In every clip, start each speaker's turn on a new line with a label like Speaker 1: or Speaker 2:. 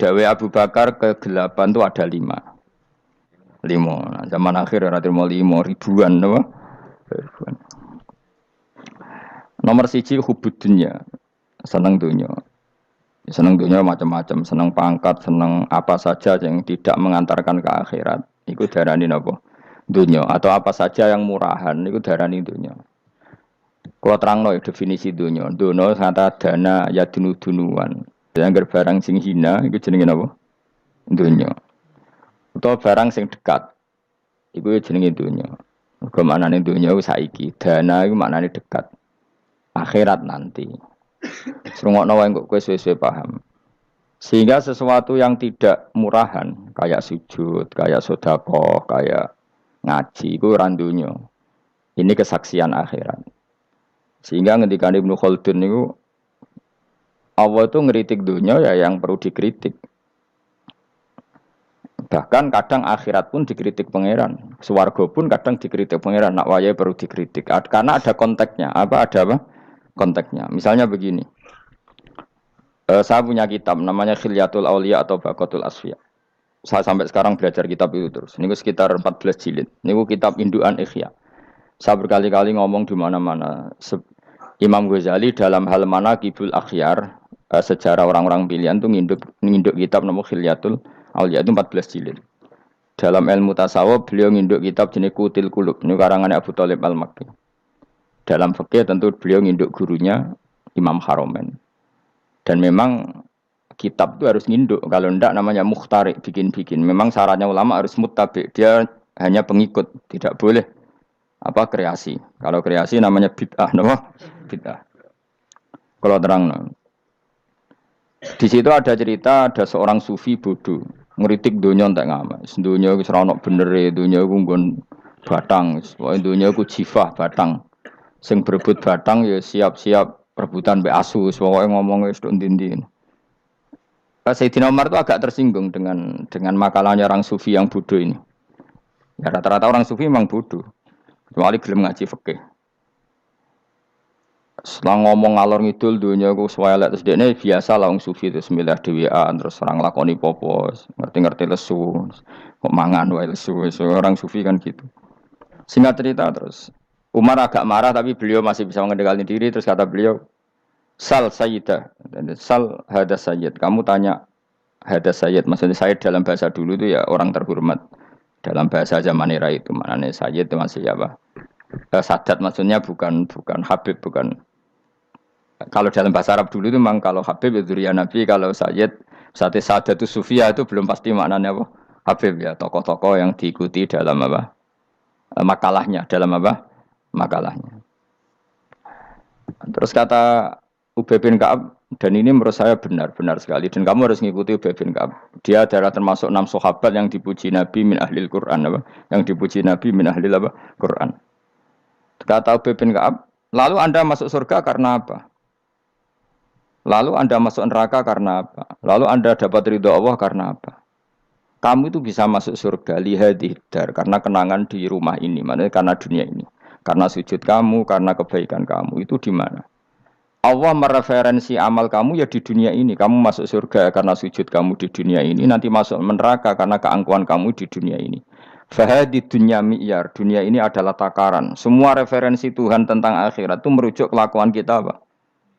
Speaker 1: Dawe Abu Bakar kegelapan itu ada 5. 5. Nah, zaman akhir ada 5 ribuan, apa? Ribuan. Nomor siji hubud dunya, seneng dunya. Seneng dunya macam-macam, seneng pangkat, seneng apa saja yang tidak mengantarkan ke akhirat. Iku darani napa? Dunya. Atau apa saja yang murahan, iku darani dunya. Kalau terangno definisi dunya, dunya kata dana ya dunu-dunuan. Yang barang sing hina, iku jenenge napa? Dunya. Utawa barang sing dekat, iku jenenge dunya. Mergo maknane dunya iku saiki, dana iku maknane dekat. Akhirat nanti. Serungokno wae kok kowe suwe-suwe paham. Sehingga sesuatu yang tidak murahan, kayak sujud, kayak sedekah, kayak ngaji, itu randunya. Ini kesaksian akhirat. Sehingga ketika Ibnu Khaldun itu, Allah itu ngeritik dunia ya yang perlu dikritik. Bahkan kadang akhirat pun dikritik pangeran. Swarga pun kadang dikritik pangeran. Nak wayai perlu dikritik. Karena ada konteksnya. Ada apa? Konteksnya. Misalnya begini. Saya punya kitab namanya Khilyatul Auliya atau Baqatul Asfiya. Saya sampai sekarang belajar kitab itu terus. Ini sekitar 14 jilid. Ini kitab Induan Ikhya. Saya berkali-kali ngomong di mana-mana. Imam Ghazali dalam hal mana Kibul Akhyar, sejarah orang-orang pilihan itu nginduk kitab nama Khilyatul Auliya itu 14 jilid. Dalam ilmu tasawuf beliau nginduk kitab jenis Qutil Qulub. Ini karangannya Abu Thalib Al-Makki. Dalam fikih tentu beliau nginduk gurunya Imam Haromen. Dan memang kitab itu harus nginduk. Kalau tidak namanya mukhtarik, bikin-bikin. Memang syaratnya ulama harus muttabi. Dia hanya pengikut, tidak boleh kreasi. Kalau kreasi namanya bid'ah, bid'ah. Kalau terang, di situ ada cerita ada seorang sufi bodoh ngeritik dunia entek ngamak. Dunia wis ora ono benere, dunia ku nggon batang, pokoke dunia ku jifah batang. Sing berebut batang ya siap-siap rebutan mbek asu, pokoke ngomong wis tok ndi-ndi. Sayyidina Umar itu agak tersinggung dengan makalahnya orang sufi yang bodoh ini. Ya rata-rata orang sufi memang bodoh. Kecuali gelem ngaji fikih. Setelah ngomong ngalor ngidul dunia ku swelek terus dekne biasa lah wong sufi terus milih dhewean terus orang lakoni popo, ngerti-ngerti lesu, kok mangan wae lesu. Orang sufi kan gitu. Singkat cerita terus Umar agak marah tapi beliau masih bisa mengendalikan diri terus kata beliau, "Sal sayyidah." Sal hada sayyid. Kamu tanya hada sayyid. Maksudnya sayyid dalam bahasa dulu itu ya orang terhormat. Dalam bahasa zaman era itu maknanya sayyid itu masih apa? Sadat maksudnya bukan Habib, bukan. Kalau dalam bahasa Arab dulu itu memang kalau Habib itu ya Nabi, kalau Sayyid Sadat itu Sufia itu belum pasti maknanya apa? Habib ya, tokoh-tokoh yang diikuti dalam apa? Makalahnya, dalam apa? Makalahnya. Terus kata Ubay bin Ka'ab, dan ini menurut saya benar sekali, dan kamu harus mengikuti Ubay bin Ka'ab. Dia adalah termasuk 6 sahabat yang dipuji Nabi min ahlil Quran, apa? Yang dipuji Nabi min ahlil apa? Quran. Kata Ubay bin Ka'ab, lalu Anda masuk surga karena apa? Lalu Anda masuk neraka karena apa? Lalu Anda dapat ridho Allah karena apa? Kamu itu bisa masuk surga lihadidar karena kenangan di rumah ini, maksudnya karena dunia ini. Karena sujud kamu, karena kebaikan kamu, itu di mana? Allah mereferensi amal kamu ya di dunia ini. Kamu masuk surga karena sujud kamu di dunia ini, nanti masuk neraka karena keangkuhan kamu di dunia ini. Fahadi dunya mi'yar, dunia ini adalah takaran. Semua referensi Tuhan tentang akhirat itu merujuk kelakuan kita apa?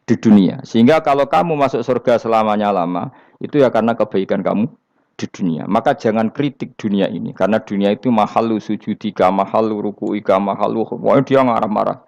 Speaker 1: Di dunia. Sehingga kalau kamu masuk surga selamanya lama, itu ya karena kebaikan kamu di dunia. Maka jangan kritik dunia ini. Karena dunia itu mahalu sujudika, mahalu ruku'ika, mahalu pokoknya dia marah-marah.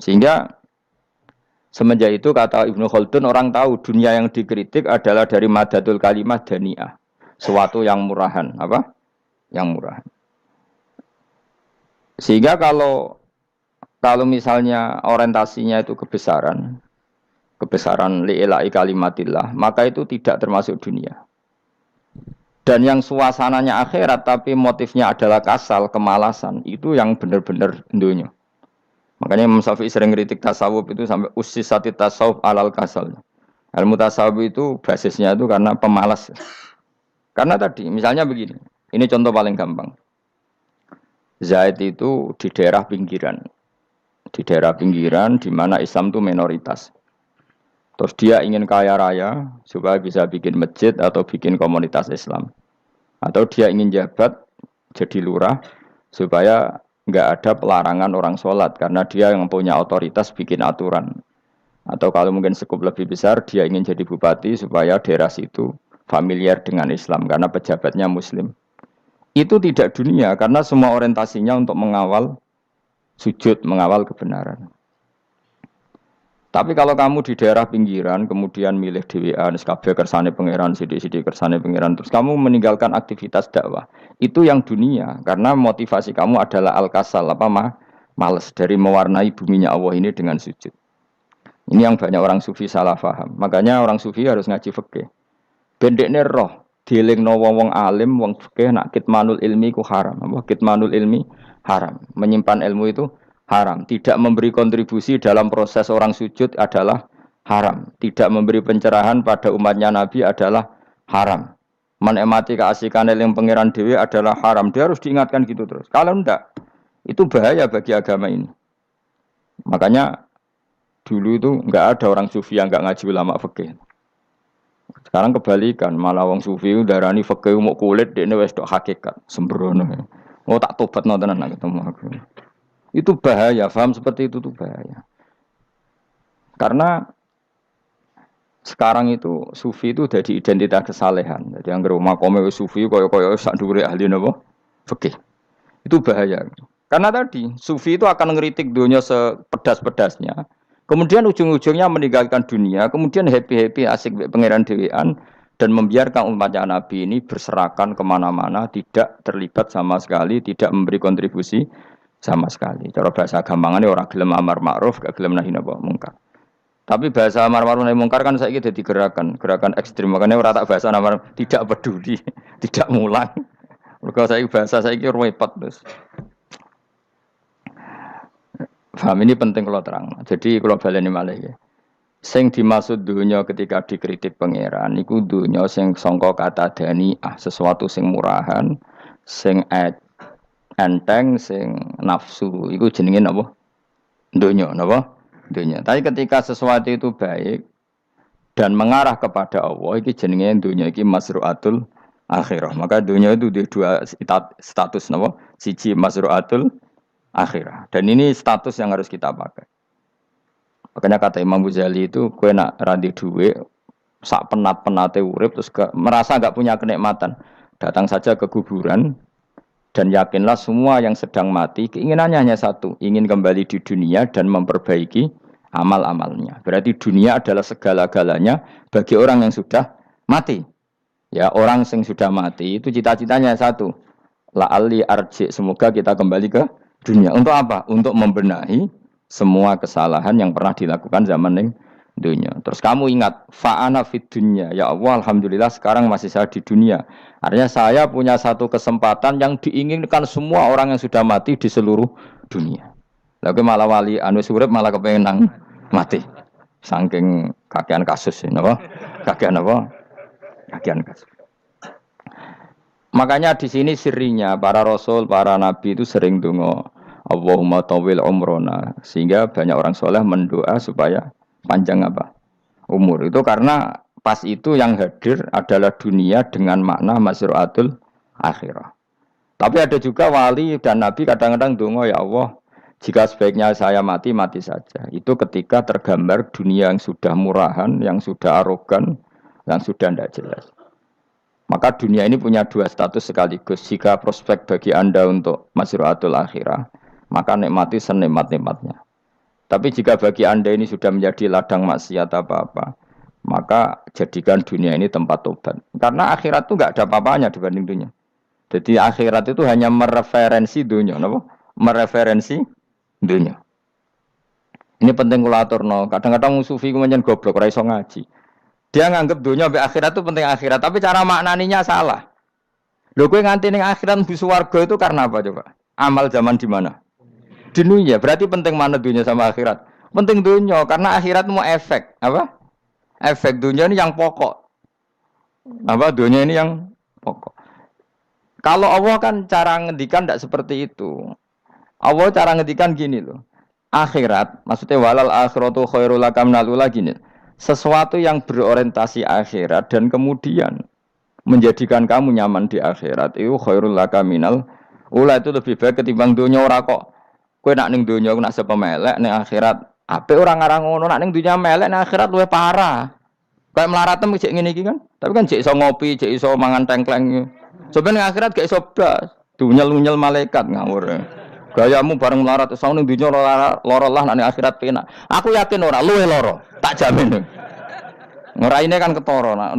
Speaker 1: Sehingga semenjak itu kata Ibnu Khaldun, orang tahu dunia yang dikritik adalah dari madatul kalimah dani'ah. Suatu yang murahan. Apa? Yang murahan. Sehingga kalau misalnya orientasinya itu kebesaran li'ilai kalimatillah, maka itu tidak termasuk dunia. Dan yang suasananya akhirat tapi motifnya adalah kasal, kemalasan, itu yang benar-benar dunia. Makanya Imam Syafi'i sering kritik tasawuf itu sampai ussisati tasawuf alal kasal. Ilmu tasawuf itu basisnya itu karena pemalas. Karena tadi, misalnya begini, ini contoh paling gampang. Zaid itu di daerah pinggiran di mana Islam itu minoritas. Terus dia ingin kaya raya supaya bisa bikin masjid atau bikin komunitas Islam. Atau dia ingin jabat jadi lurah supaya nggak ada pelarangan orang sholat karena dia yang punya otoritas bikin aturan. Atau kalau mungkin skup lebih besar, dia ingin jadi bupati supaya daerah situ familiar dengan Islam karena pejabatnya Muslim. Itu tidak dunia karena semua orientasinya untuk mengawal sujud, mengawal kebenaran. Tapi kalau kamu di daerah pinggiran, kemudian milih DWA, SKB kersane pangeran, CD kersane pangeran, terus kamu meninggalkan aktivitas dakwah, itu yang dunia, karena motivasi kamu adalah al-kasal, males dari mewarnai buminya Allah ini dengan sujud. Ini yang banyak orang sufi salah paham. Makanya orang sufi harus ngaji fikih. Bendekne roh, dielingno wong alim, wong fikih nak kitmanul ilmi ku haram. Apa kitmanul ilmi haram. Menyimpan ilmu itu haram. Tidak memberi kontribusi dalam proses orang sujud adalah haram. Tidak memberi pencerahan pada umatnya Nabi adalah haram. Menikmati keasikan yang pangeran dewi adalah haram. Dia harus diingatkan gitu terus. Kalau enggak, itu bahaya bagi agama ini. Makanya dulu itu enggak ada orang sufi yang enggak ngaji ulama fikih. Sekarang kebalikan, malah wong sufi darani fikih mau kulit dekne wis tok hakikat, sembrono. Oh tak tobat tenan nak ketemu aku. Itu bahaya, paham seperti itu tuh bahaya. Karena sekarang itu sufi itu jadi identitas kesalehan. Jadi yang rumah kome sufi koyo-koyo sak dhuwure ahli napa? Fikih. Itu bahaya. Karena tadi sufi itu akan ngeritik dunia sepedas-pedasnya. Kemudian ujung-ujungnya meninggalkan dunia, kemudian happy-happy asik pangeran dewean dan membiarkan umatnya Nabi ini berserakan kemana-mana, tidak terlibat sama sekali, tidak memberi kontribusi sama sekali. Cara bahasa gampangannya orang gelem amar ma'ruf, gak gelem nahi mungkar. Tapi bahasa amar ma'ruf nahi mungkar kan saiki dadi gerakan ekstrim. Makanya ora tak bahasa amar tidak peduli, tidak mulang. Mergo saiki bahasa saiki repot terus. Paham ini penting kalau terang. Jadi kalau baleni malih ya. Sing dimaksud dunya ketika dikritik pangeran iku dunya sing sangka kata dani'ah, sesuatu sing murahan, sing enteng, sing nafsu. Iku jenenge napa? Dunya, napa? Dunya. Tapi ketika sesuatu itu baik dan mengarah kepada Allah, iki jenenge dunya iki masru'atul akhirah. Maka dunya itu di dua status napa? Siji masru'atul akhirah. Dan ini status yang harus kita pakai. Makanya kata Imam Ghazali itu, kowe nak randi duwe sak penat-penate urip terus merasa enggak punya kenikmatan, datang saja ke kuburan dan yakinlah semua yang sedang mati keinginannya hanya satu, ingin kembali di dunia dan memperbaiki amal-amalnya. Berarti dunia adalah segala-galanya bagi orang yang sudah mati. Ya, orang yang sudah mati itu cita-citanya satu. La'alli arji, semoga kita kembali ke dunia. Untuk apa? Untuk membenahi semua kesalahan yang pernah dilakukan zaman ning dunia. Terus kamu ingat, fa'ana fid dunya. Ya Allah, alhamdulillah sekarang masih saya di dunia. Artinya saya punya satu kesempatan yang diinginkan semua orang yang sudah mati di seluruh dunia. Lalu malah wali anu urip malah kepengen nang mati. Saking kakean kasus ini, apa? Kakean apa? Kakean kasus. Makanya di sini sirinya para rasul, para nabi itu sering donga Allahumma tawil umrona, sehingga banyak orang soleh mendoa supaya panjang apa? Umur. Itu karena pas itu yang hadir adalah dunia dengan makna masru'atul akhirah. Tapi ada juga wali dan nabi kadang-kadang donga, ya Allah, jika sebaiknya saya mati, mati saja. Itu ketika tergambar dunia yang sudah murahan, yang sudah arogan, yang sudah tidak jelas. Maka dunia ini punya dua status sekaligus. Jika prospek bagi Anda untuk masru'atul akhirah, maka nikmati senikmat-nikmatnya. Tapi jika bagi Anda ini sudah menjadi ladang maksiat apa-apa, maka jadikan dunia ini tempat tobat. Karena akhirat itu enggak ada apa-apanya dibanding dunia. Jadi akhirat itu hanya mereferensi dunia, apa? Mereferensi dunia. Ini penting kula aturno. Kadang-kadang sufi kemudian goblok ora iso ngaji. Dia nganggep dunia sampai akhirat itu penting akhirat, tapi cara maknaninya salah. Lho kowe nganti ning akhirat mlebu swarga itu karena apa coba? Amal zaman di mana? Di dunia. Berarti penting mana dunia sama akhirat? Penting dunia karena akhirat mau efek, apa? Efek dunia ini yang pokok. Apa dunia ini yang pokok. Kalau Allah kan cara ngendikan tidak seperti itu. Allah cara ngendikan gini loh. Akhirat, maksudnya walal akhiratu khairul lakam minal ula gini. sesuatu yang berorientasi akhirat dan kemudian menjadikan kamu nyaman di akhirat itu khairul laka minal ula, itu lebih baik ketimbang dunia. Ora kok kowe nak ning dunia nak sepemelek ning akhirat apik ora ngarang ngono, nak ning dunia melek ning akhirat luwih parah. Kayak melaratem cek ngene iki kan. Tapi kan cek iso ngopi, cek iso mangan tengkleng. Coba ning akhirat gak iso blas. Dunyel-nyel malaikat ngawur. Gayamu bareng melarat iso ning dunya lara lah nek akhirat penak. Aku yakin ora luwih lara, tak jamin. Ngeraine kan ketara nak.